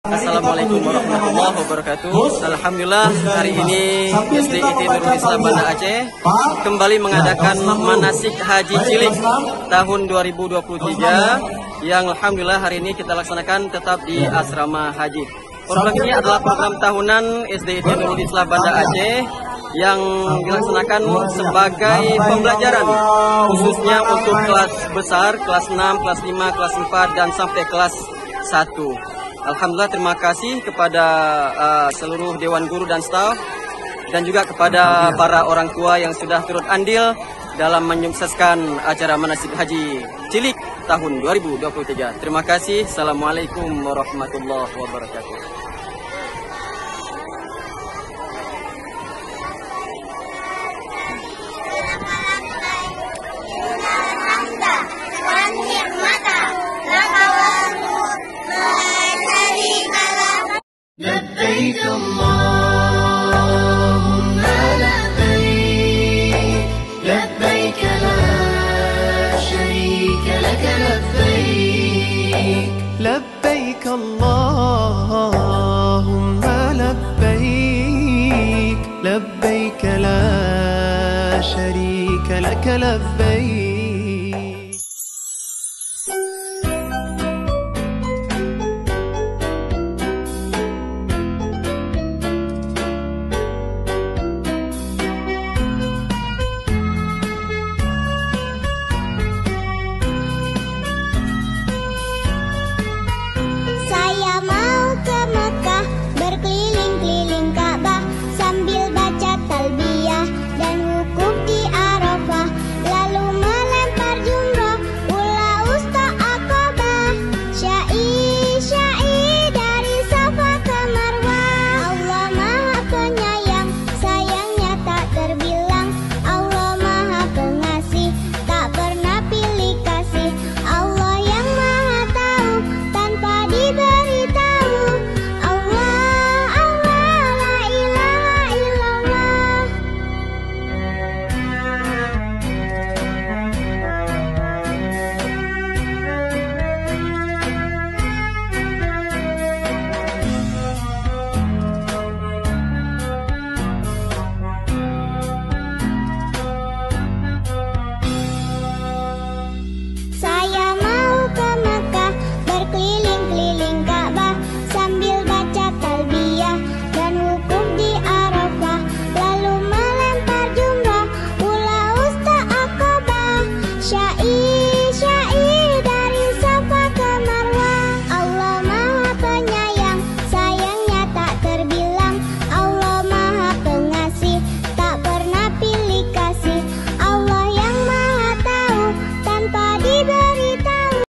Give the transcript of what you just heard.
Assalamualaikum warahmatullahi wabarakatuh. Alhamdulillah hari ini SDIT Nurul Islam Banda Aceh kembali mengadakan manasik haji cilik tahun 2023 yang alhamdulillah hari ini kita laksanakan tetap di asrama haji. Program ini adalah program tahunan SDIT Nurul Islam Banda Aceh yang dilaksanakan sebagai pembelajaran khususnya untuk kelas besar, kelas 6, kelas 5, kelas 4 dan sampai kelas 1. Alhamdulillah terima kasih kepada seluruh Dewan Guru dan staf dan juga kepada para orang tua yang sudah turut andil dalam menyukseskan acara manasik haji cilik tahun 2023. Terima kasih. Assalamualaikum warahmatullahi wabarakatuh. لبيك اللهم لبيك لبيك لا شريك لك لبيك لبيك اللهم لبيك لبيك لا شريك لك لبيك